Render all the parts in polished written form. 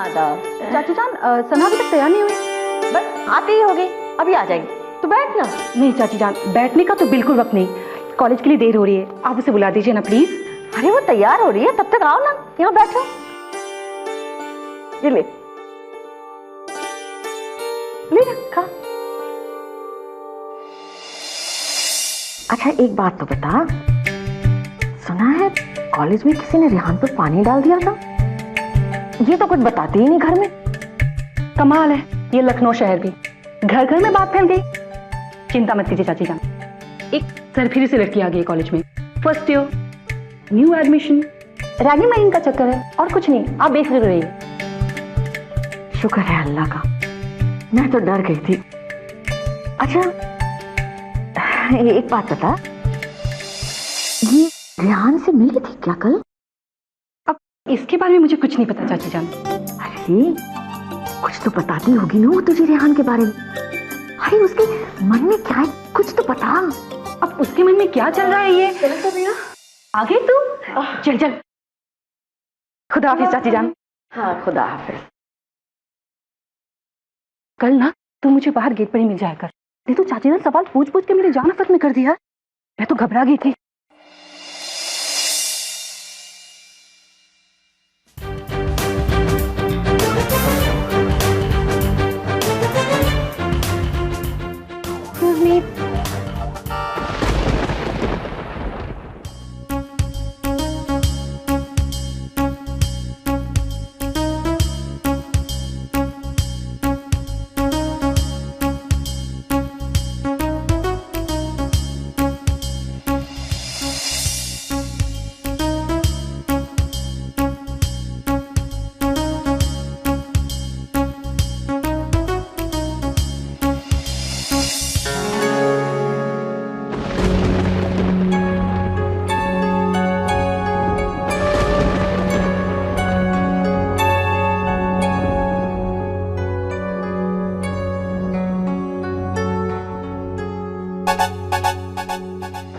आदाब। चाची जान, सना अभी तक तैयार नहीं हुई। बस आती ही होगी, अभी आ जाएगी। तो बैठ ना। नहीं चाची जान, बैठने का तो बिल्कुल वक्त नहीं, कॉलेज के लिए देर हो रही है, आप उसे बुला दीजिए ना प्लीज। अरे वो तैयार हो रही है, तब तक आओ ना, यहाँ बैठो। ये ले रखा। अच्छा एक बात तो बता, सुना है कॉलेज में किसी ने रेहान पर पानी डाल दिया था? ये तो कुछ बताते ही नहीं घर में। कमाल है, ये लखनऊ शहर भी घर घर में बात फैल गई। चिंता मत कीजिए चाची जान, एक सरफिरी सी लड़की आ गई कॉलेज में, first year, new admission, ragging मैगिंग का चक्कर है और कुछ नहीं, आप बेफिक्र रहिए। शुक्र है अल्लाह का, मैं तो डर गई थी। अच्छा एक बात बता, ये रेहान से मिली थी क्या कल? अब इसके बारे में मुझे कुछ नहीं पता चाची जान। अरे कुछ तो बताती होगी ना वो तुझे रेहान के बारे में। अरे उसके मन में क्या है, कुछ तो बता। अब उसके मन में क्या चल रहा है ये? चल तो भैया आगे तू चल चल। खुदा हाफिज चाची जान। हाँ खुदा हाफिज। कल ना तू मुझे बाहर गेट पर ही मिल जाया कर, नहीं तो चाची ने सवाल पूछ पूछ के मेरी जान आफत में कर दिया। मैं तो घबरा गई थी।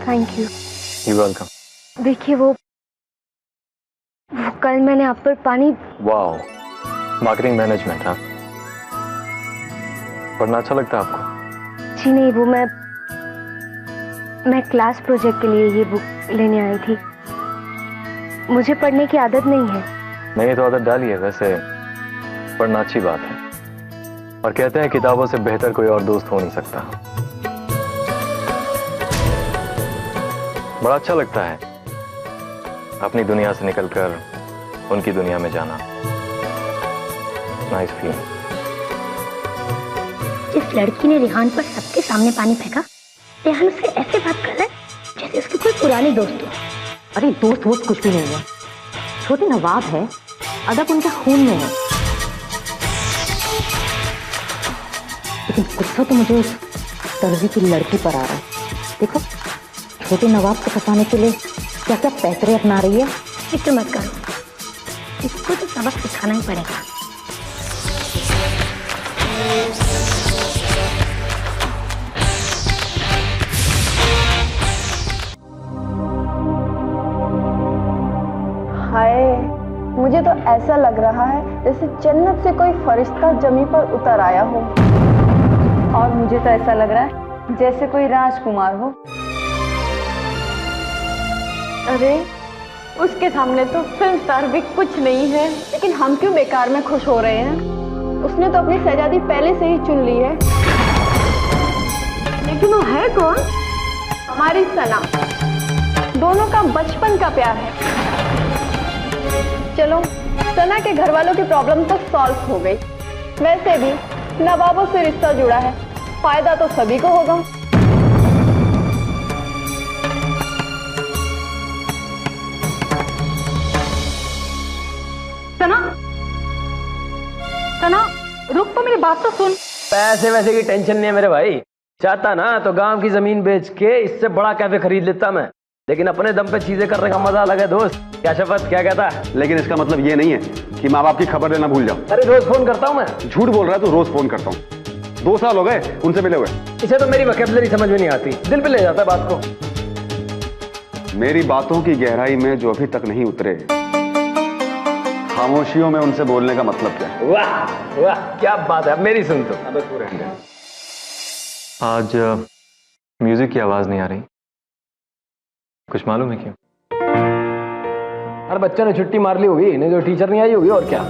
Thank you. You welcome. देखिए वो कल मैंने आप पर पानी। Wow, marketing management. हाँ, पढ़ना अच्छा लगता है आपको? जी नहीं, वो मैं क्लास प्रोजेक्ट के लिए ये बुक लेने आई थी। मुझे पढ़ने की आदत नहीं है। नहीं तो आदत डाली है, वैसे पढ़ना अच्छी बात है, और कहते हैं किताबों से बेहतर कोई और दोस्त हो नहीं सकता। बड़ा अच्छा लगता है अपनी दुनिया से निकलकर उनकी दुनिया में जाना। Nice feeling. जिस लड़की ने रेहान पर सबके सामने पानी फेंका, रेहान उससे ऐसे बात कर रहा है जैसे उसके कोई पुराने दोस्त हो। अरे दोस्त वोस्त कुछ भी नहीं है, छोटे नवाब है, अदब उनके खून में है। लेकिन गुस्सा तो मुझे उस दर्जी की लड़की पर आ रहा है। देखो छोटे नवाब को फंसाने के लिए क्या क्या पैतरे अपना रही है। फिक्र मत करो, इसको तो सबक सिखाना ही पड़ेगा। हाय, मुझे तो ऐसा लग रहा है जैसे जन्नत से कोई फरिश्ता जमी पर उतर आया हो। और मुझे तो ऐसा लग रहा है जैसे कोई राजकुमार हो। अरे उसके सामने तो फिल्म स्टार भी कुछ नहीं है, लेकिन हम क्यों बेकार में खुश हो रहे हैं? उसने तो अपनी शहजादी पहले से ही चुन ली है। लेकिन वो है कौन? हमारी सना। दोनों का बचपन का प्यार है। चलो सना के घर वालों की प्रॉब्लम तो सॉल्व हो गई। वैसे भी नवाबों से रिश्ता जुड़ा है, फायदा तो सभी को होगा। सना रुक तो, मेरी बात तो सुन। पैसे वैसे की टेंशन नहीं है मेरे भाई, चाहता ना तो गांव की जमीन बेच के इससे बड़ा कैफे खरीद लेता मैं, लेकिन अपने दम पे चीजें करने का मजा अलग है दोस्त। क्या शपथ, क्या कहता है? लेकिन इसका मतलब ये नहीं है कि माँ बाप की खबर लेना भूल जाओ। अरे रोज फोन करता हूँ मैं। झूठ बोल रहा है तू, रोज फोन करता हूँ। 2 साल हो गए उनसे मिले हुए। इसे तो मेरी वोकैबुलरी समझ में नहीं आती, दिल पे ले जाता है बात को। मेरी बातों की गहराई में जो अभी तक नहीं उतरे, खामोशियों में उनसे बोलने का मतलब क्या है? वाह वाह, क्या बात है। अब मेरी सुन तो। आज म्यूजिक की आवाज नहीं आ रही, कुछ मालूम है क्यों? हर बच्चे ने छुट्टी मार ली होगी, नहीं तो टीचर नहीं आई होगी, और क्या।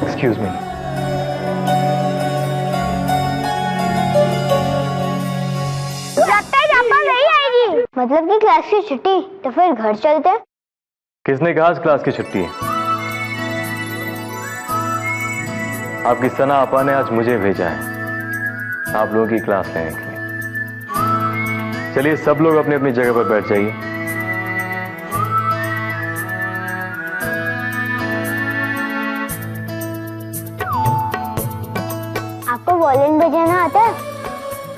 Excuse me. लगता है जापा नहीं आएगी। मतलब कि क्लास की छुट्टी, तो फिर घर चलते हैं। किसने कहा आज क्लास की छुट्टी है? आपकी सना आपा ने आज मुझे भेजा है आप लोगों की क्लास लेने के लिए। चलिए सब लोग अपनी अपनी जगह पर बैठ जाइए। आपको वायलिन बजाना आता है?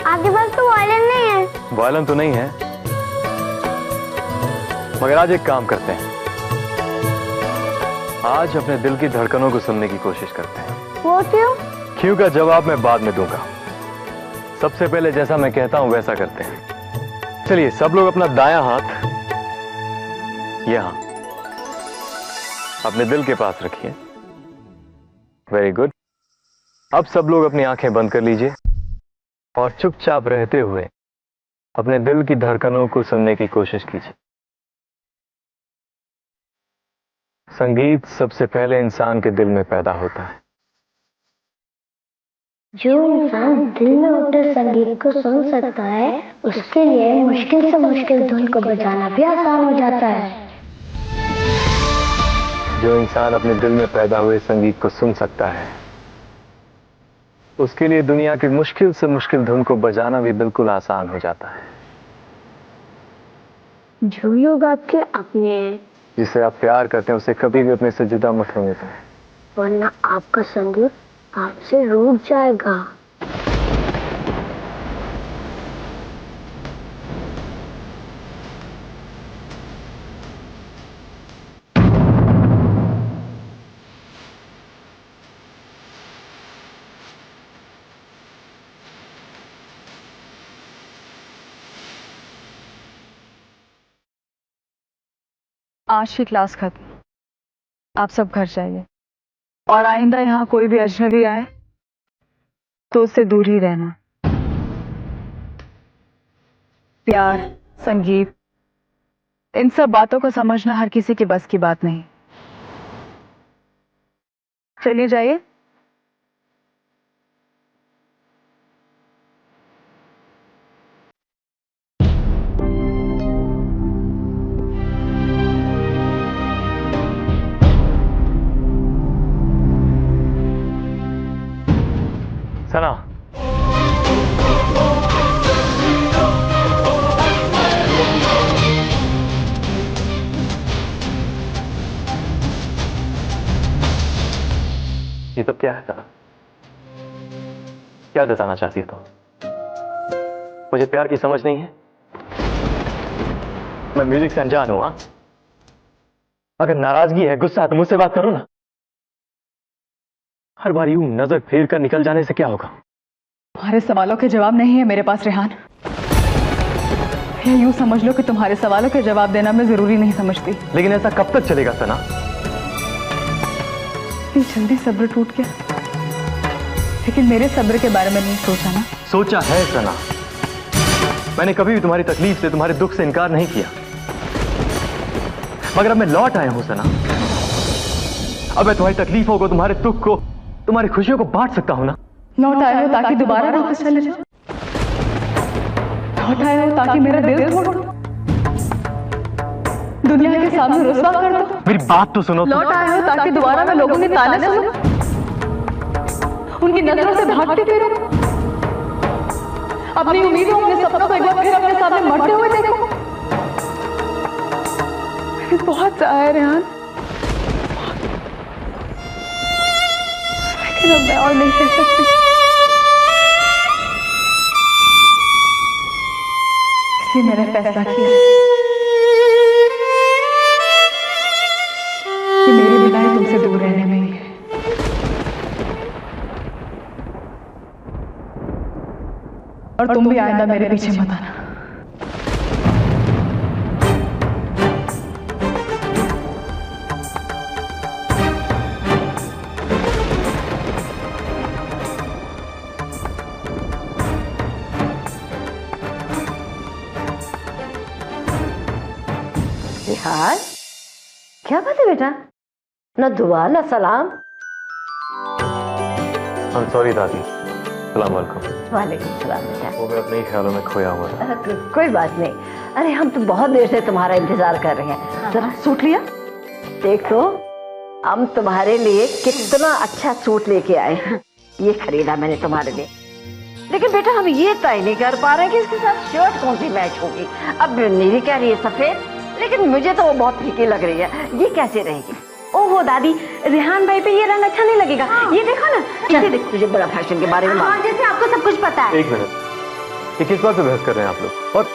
आपके पास तो वायलिन नहीं है। वायलिन तो नहीं है, मगर आज एक काम करते हैं, आज अपने दिल की धड़कनों को सुनने की कोशिश करते हैं। वो क्यों? क्यों का जवाब मैं बाद में दूंगा, सबसे पहले जैसा मैं कहता हूं वैसा करते हैं। चलिए सब लोग अपना दायां हाथ यहां अपने दिल के पास रखिए। Very good. अब सब लोग अपनी आंखें बंद कर लीजिए और चुपचाप रहते हुए अपने दिल की धड़कनों को सुनने की कोशिश कीजिए। संगीत सबसे पहले इंसान के दिल में पैदा होता है। जो इंसान दिल में उतर संगीत को सुन सकता है, उसके लिए मुश्किल से मुश्किल धुन को बजाना भी आसान हो जाता है। जो इंसान अपने दिल में पैदा हुए संगीत को सुन सकता है, उसके लिए दुनिया की मुश्किल से मुश्किल धुन को बजाना भी बिल्कुल आसान हो जाता है। जो लोग आपके अपने हैं, जिसे आप प्यार करते हैं, उसे कभी भी अपने से जुदा मत होने दें, वरना आपका संगीत आपसे रूठ जाएगा। आज की क्लास खत्म, आप सब घर जाइए और आइंदा यहाँ कोई भी अजनबी आए तो उससे दूर ही रहना। प्यार, संगीत, इन सब बातों को समझना हर किसी के बस की बात नहीं। चलिए जाइए। सना, ये तो क्या है सना? क्या बताना चाहती हो? मुझे प्यार की समझ नहीं है। मैं म्यूजिक से अनजान हूं। अगर नाराजगी है, गुस्सा है, तो मुझसे बात करो ना। हर बार यूं नजर फेर कर निकल जाने से क्या होगा? तुम्हारे सवालों के जवाब नहीं है मेरे पास रेहान। या यूं समझ लो कि तुम्हारे सवालों के जवाब देना मैं जरूरी नहीं समझती। लेकिन ऐसा कब तक चलेगा सना? इतनी जल्दी सब्र टूट गया, लेकिन मेरे सब्र के बारे में नहीं सोचा ना? सोचा है सना। मैंने कभी भी तुम्हारी तकलीफ से, तुम्हारे दुख से इनकार नहीं किया, मगर अब मैं लौट आया हूं सना। अब मैं तुम्हारी तकलीफों को, तुम्हारे दुख को, तुम्हारी खुशियों को बांट सकता हूं ना। लौट आए हो ताकि दोबारा वापस चले जाओ? लौट आए हो ताकि मेरा दिल तोड़ दो, दुनिया के सामने रुस्वा कर दो? मेरी बात तो सुनो। लौट आए हो ताकि दोबारा मैं लोगों के ताने सुनूं, उनकी नजरों से भागते फिरूं, अपनी उम्मीदों, अपने सपनों को एक बार फिर अपने सामने मरते हुए देखो? मैंने बहुत चाहा है रेहान, लेकिन अब मैं और नहीं कर सकती। इसलिए मैंने फैसला किया कि मेरी विदाई तुमसे दूर रहने में ही है। और तुम भी आइंदा मेरे पीछे मत आना। बिहार, क्या बात है बेटा? न दुआ न सलाम। सॉरी दादी। सलाम वालेकुम। वालेकुम सलाम बेटा। वो मैं अपने ही ख्यालों में खोया हुआ था। कोई बात नहीं। अरे हम तो बहुत देर से तुम्हारा इंतजार कर रहे हैं। जरा सूट लिया देख तो, हम तुम्हारे लिए कितना अच्छा सूट लेके आए हैं। ये खरीदा मैंने तुम्हारे लिए, लेकिन बेटा हम ये तय नहीं कर पा रहे हैं कि इसके साथ शर्ट कौन सी मैच होगी। अब नीली कह रही है सफेद, लेकिन मुझे तो वो बहुत फीकी लग रही है। ये कैसे रहेगी? ओहो दादी, रेहान भाई पे ये रंग अच्छा नहीं लगेगा। ये देखो ना, इसे देख, तुझे बड़ा फैशन के बारे में हाँ, जैसे आपको सब कुछ पता है। एक मिनट, ये किस बात पे बहस कर रहे हैं आप लोग? और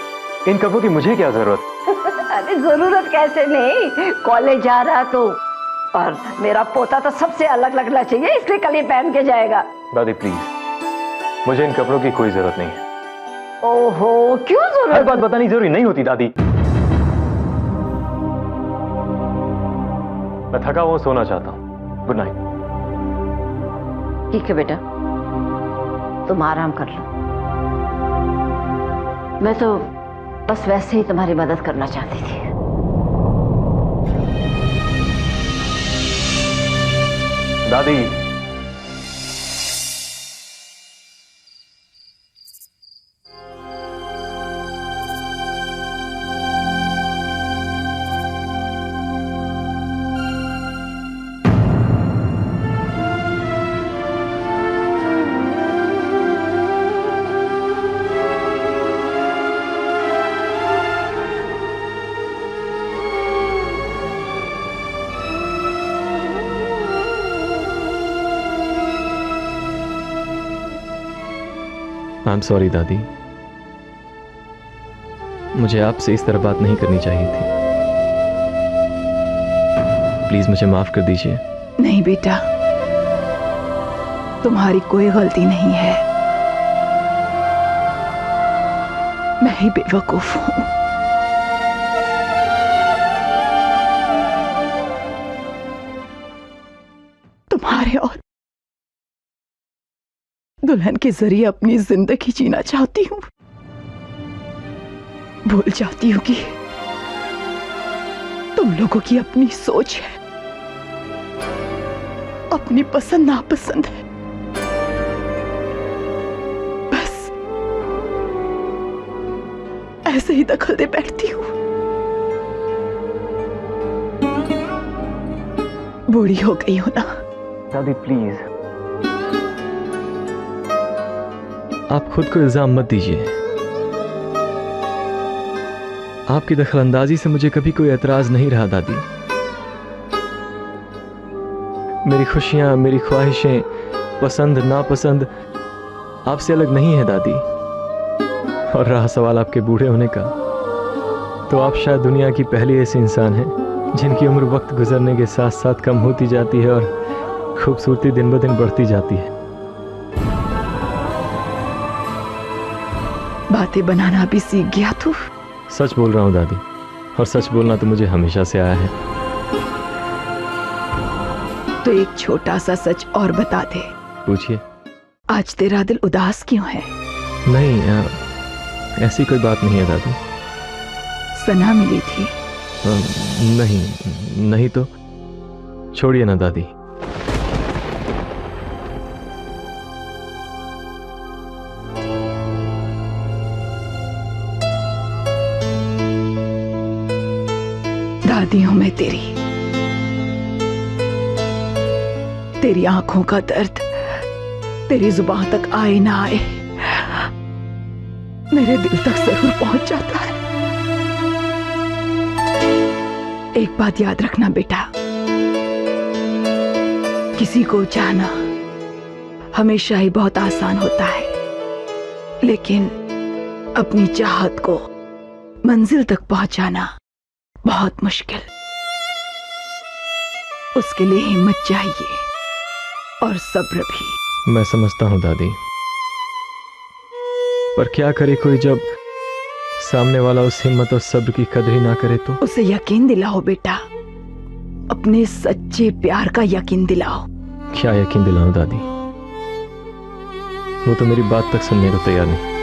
इन कपड़ों की मुझे क्या जरूरत? अरे जरूरत कैसे नहीं, कॉलेज जा रहा तो, और मेरा पोता तो सबसे अलग लगना चाहिए, इसलिए कल ये पहन के जाएगा। दादी प्लीज, मुझे इन कपड़ों की कोई जरूरत नहीं है। ओहो, क्यों हर जरूरत? बात बतानी जरूरी नहीं होती दादी। मैं थका हुआ सोना चाहता हूँ। Good night. ठीक है बेटा, तुम आराम कर लो। मैं तो बस वैसे ही तुम्हारी मदद करना चाहती थी। दादी, आई एम सॉरी दादी, मुझे आपसे इस तरह बात नहीं करनी चाहिए थी। प्लीज मुझे माफ कर दीजिए। नहीं बेटा, तुम्हारी कोई गलती नहीं है, मैं ही बेवकूफ हूं। तुम्हारे और दुल्हन के जरिए अपनी जिंदगी जीना चाहती हूँ। भूल जाती हूँ कि तुम लोगों की अपनी सोच है, अपनी पसंद नापसंद है। बस ऐसे ही दखल दे बैठती हूँ। बूढ़ी हो गई हो ना दादी प्लीज, आप खुद को इल्जाम मत दीजिए। आपकी दखलंदाजी से मुझे कभी कोई एतराज नहीं रहा दादी। मेरी खुशियां, मेरी ख्वाहिशें, पसंद नापसंद आपसे अलग नहीं है दादी। और रहा सवाल आपके बूढ़े होने का, तो आप शायद दुनिया की पहली ऐसी इंसान हैं जिनकी उम्र वक्त गुजरने के साथ साथ कम होती जाती है और खूबसूरती दिन ब दिन बढ़ती जाती है। बातें बनाना भी सीख गया तू। सच बोल रहा हूँ दादी, और सच बोलना तो मुझे हमेशा से आया है। तो एक छोटा सा सच और बता दे। पूछिए। आज तेरा दिल उदास क्यों है? नहीं, ऐसी कोई बात नहीं है दादी। सना मिली थी? नहीं तो छोड़िए ना दादी। दादी हूं मैं तेरी आंखों का दर्द तेरी जुबान तक आए ना आए, मेरे दिल तक जरूर पहुंच जाता है। एक बात याद रखना बेटा, किसी को चाहना हमेशा ही बहुत आसान होता है, लेकिन अपनी चाहत को मंजिल तक पहुंचाना बहुत मुश्किल। उसके लिए हिम्मत चाहिए और सब्र भी। मैं समझता हूं दादी, पर क्या करे कोई जब सामने वाला उस हिम्मत और सब्र की कदर ही ना करे तो? उसे यकीन दिलाओ बेटा, अपने सच्चे प्यार का यकीन दिलाओ। क्या यकीन दिलाऊं दादी? वो तो मेरी बात तक सुनने को तैयार नहीं।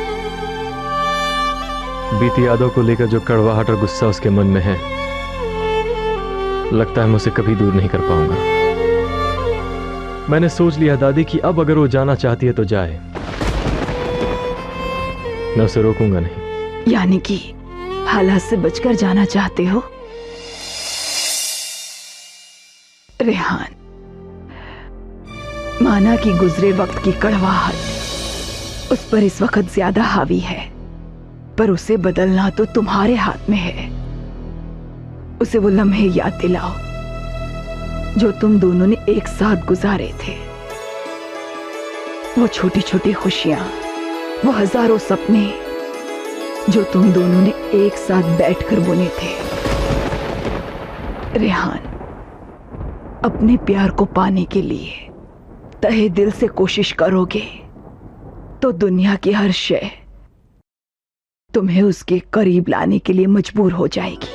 बीती यादों को लेकर जो कड़वाहट और गुस्सा उसके मन में है, लगता है मैं उसे कभी दूर नहीं कर पाऊंगा। मैंने सोच लिया दादी कि अब अगर वो जाना चाहती है तो जाए, मैं उसे रोकूंगा नहीं। यानी कि हालात से बचकर जाना चाहते हो? रेहान, माना कि गुजरे वक्त की कड़वाहट उस पर इस वक्त ज्यादा हावी है, पर उसे बदलना तो तुम्हारे हाथ में है। उसे वो लम्हे याद दिलाओ जो तुम दोनों ने एक साथ गुजारे थे, वो छोटी छोटी खुशियां, वो हजारों सपने जो तुम दोनों ने एक साथ बैठकर बुने थे। रेहान, अपने प्यार को पाने के लिए तहे दिल से कोशिश करोगे तो दुनिया की हर शय तुम्हें उसके करीब लाने के लिए मजबूर हो जाएगी।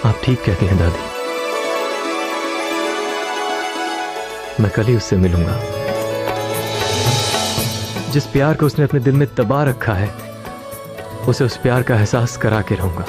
आप ठीक कहती हैं दादी, मैं कल ही उससे मिलूंगा। जिस प्यार को उसने अपने दिल में दबा रखा है, उसे उस प्यार का एहसास करा के रहूंगा।